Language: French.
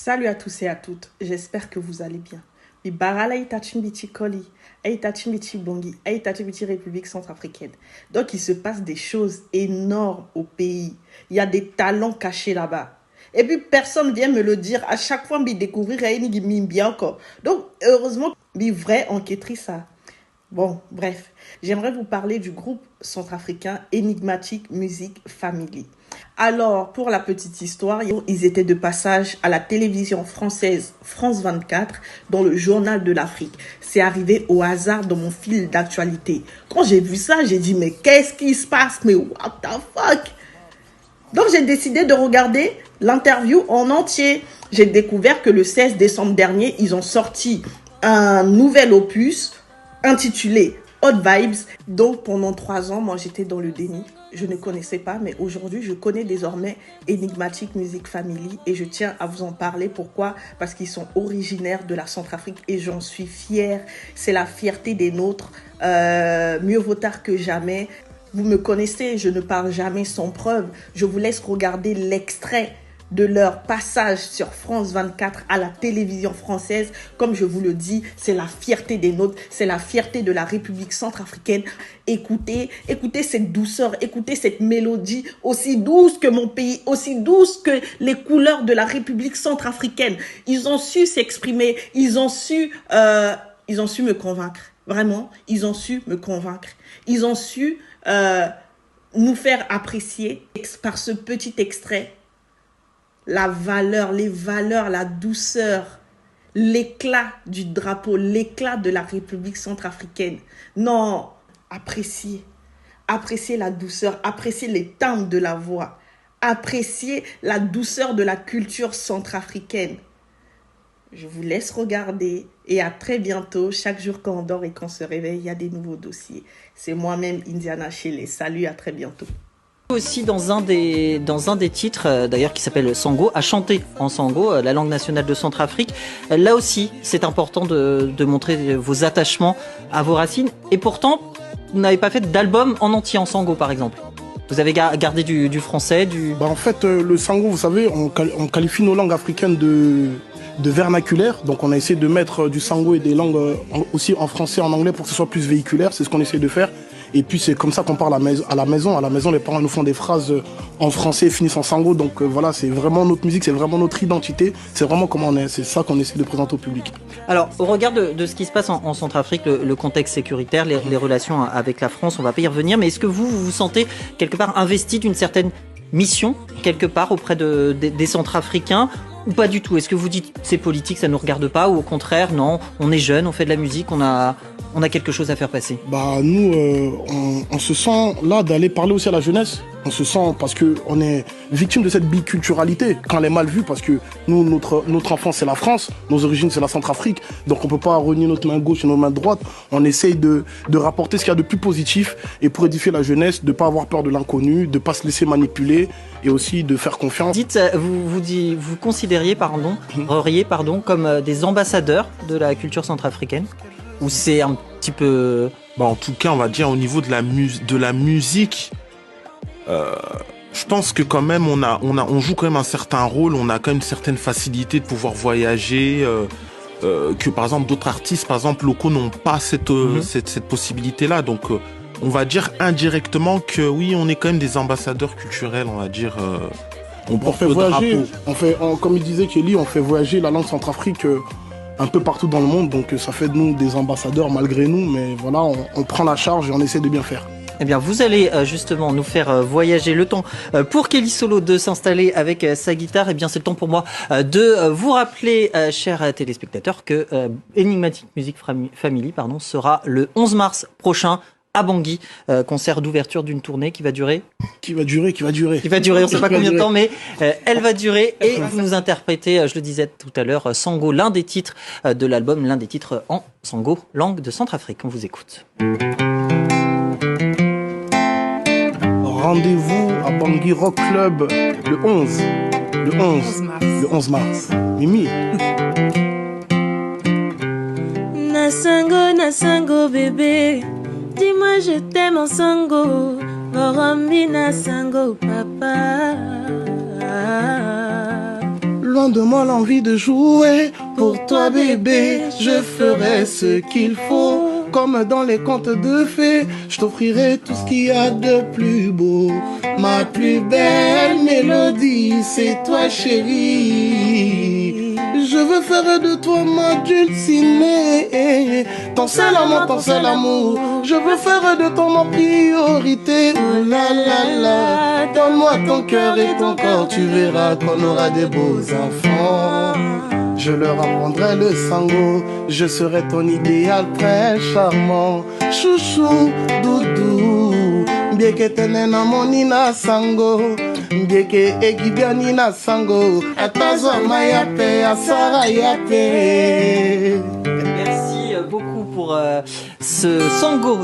Salut à tous et à toutes, j'espère que vous allez bien. Barala itachin biti Koli, itachin biti Bongi, itachin biti République centrafricaine. Donc il se passe des choses énormes au pays. Il y a des talents cachés là-bas. Et puis personne vient me le dire. À chaque fois, je découvrir bien encore. Donc heureusement, je vrai enquêter ça. Bon, bref, j'aimerais vous parler du groupe centrafricain Enigmatic Music Family. Alors, pour la petite histoire, ils étaient de passage à la télévision française France 24 dans le journal de l'Afrique. C'est arrivé au hasard dans mon fil d'actualité. Quand j'ai vu ça, j'ai dit, mais qu'est-ce qui se passe? Mais what the fuck? Donc, j'ai décidé de regarder l'interview en entier. J'ai découvert que le 16 décembre dernier, ils ont sorti un nouvel opus intitulé Hot Vibes. Donc pendant 3 ans, moi j'étais dans le déni. Je ne connaissais pas, mais aujourd'hui je connais désormais Enigmatic Music Family et je tiens à vous en parler. Pourquoi? Parce qu'ils sont originaires de la Centrafrique et j'en suis fière. C'est la fierté des nôtres. Mieux vaut tard que jamais. Vous me connaissez, je ne parle jamais sans preuve. Je vous laisse regarder l'extrait de leur passage sur France 24 à la télévision française. Comme je vous le dis, c'est la fierté des nôtres, c'est la fierté de la République centrafricaine. Écoutez cette douceur, écoutez cette mélodie aussi douce que mon pays, aussi douce que les couleurs de la République centrafricaine. Ils ont su s'exprimer, ils ont su me convaincre. Vraiment, ils ont su me convaincre. Ils ont su nous faire apprécier par ce petit extrait la valeur, les valeurs, la douceur, l'éclat du drapeau, l'éclat de la République centrafricaine. Non, appréciez la douceur, appréciez les timbres de la voix, appréciez la douceur de la culture centrafricaine. Je vous laisse regarder et à très bientôt. Chaque jour qu'on dort et qu'on se réveille, il y a des nouveaux dossiers. C'est moi-même, Indiana Shelley. Salut, à très bientôt. Aussi dans un des titres d'ailleurs qui s'appelle Sango, a chanté en Sango, la langue nationale de Centrafrique. Là aussi, c'est important de montrer vos attachements à vos racines. Et pourtant, vous n'avez pas fait d'album en entier en Sango, par exemple. Vous avez gardé du français, En fait, le Sango, vous savez, on qualifie nos langues africaines de vernaculaire. Donc on a essayé de mettre du Sango et des langues aussi en français, en anglais pour que ce soit plus véhiculaire. C'est ce qu'on essaie de faire. Et puis c'est comme ça qu'on parle à la maison. À la maison, les parents nous font des phrases en français et finissent en Sango. Donc voilà, c'est vraiment notre musique, c'est vraiment notre identité. C'est vraiment comment on est. C'est ça qu'on essaie de présenter au public. Alors, au regard de ce qui se passe en Centrafrique, le contexte sécuritaire, les relations avec la France, on va pas y revenir. Mais est-ce que vous vous sentez quelque part investi d'une certaine mission, quelque part, auprès des Centrafricains? Ou pas du tout? Est-ce que vous dites c'est politique, ça ne nous regarde pas? Ou au contraire, non, on est jeune, on fait de la musique, on a quelque chose à faire passer? Nous, on se sent là d'aller parler aussi à la jeunesse. On se sent parce que on est victime de cette biculturalité quand elle est mal vue, parce que nous, notre enfance c'est la France, nos origines c'est la Centrafrique, donc on peut pas renier notre main gauche et notre main droite. On essaye de rapporter ce qu'il y a de plus positif et pour édifier la jeunesse, de pas avoir peur de l'inconnu, de pas se laisser manipuler et aussi de faire confiance. Dites, vous considériez comme des ambassadeurs de la culture centrafricaine? Ou c'est un petit peu... En tout cas, on va dire au niveau de la musique, je pense que quand même on joue quand même un certain rôle, on a quand même une certaine facilité de pouvoir voyager, que par exemple d'autres artistes, par exemple locaux, n'ont pas cette possibilité-là. Donc on va dire indirectement que oui, on est quand même des ambassadeurs culturels, on va dire. On fait voyager, comme il disait Kelly, on fait voyager la langue Centrafrique un peu partout dans le monde, donc ça fait de nous des ambassadeurs malgré nous, mais voilà, on prend la charge et on essaie de bien faire. Eh bien, vous allez justement nous faire voyager le temps pour Kelly Solo de s'installer avec sa guitare. Eh bien, c'est le temps pour moi de vous rappeler, chers téléspectateurs, que Enigmatic Music Family sera le 11 mars prochain à Bangui, concert d'ouverture d'une tournée qui va durer. Qui va durer. On sait pas combien de temps, mais elle va durer. Et vous nous interprétez, je le disais tout à l'heure, Sango, l'un des titres de l'album, l'un des titres en Sango, langue de Centrafrique. On vous écoute. Rendez-vous à Bangui Rock Club le 11 mars. Mimi. Nasango bébé, dis-moi je t'aime en Sango. Orombi Nasango papa. loin de moi l'envie de jouer. Pour toi bébé, je ferai ce qu'il faut. Comme dans les contes de fées, je t'offrirai tout ce qu'il y a de plus beau. Ma plus belle mélodie, c'est toi chérie. Je veux faire de toi ma dulcinée. Ton seul amant, ton seul amour. Je veux faire de toi ma priorité. Oh la la la. Donne-moi ton cœur et ton corps, tu verras qu'on aura des beaux enfants. Je leur apprendrai le sango, je serai ton idéal très charmant. Chouchou, doudou, bien que tenena monina sango, bien que egibianina sango, atazo mayape, asara yape. Merci beaucoup pour ce sango.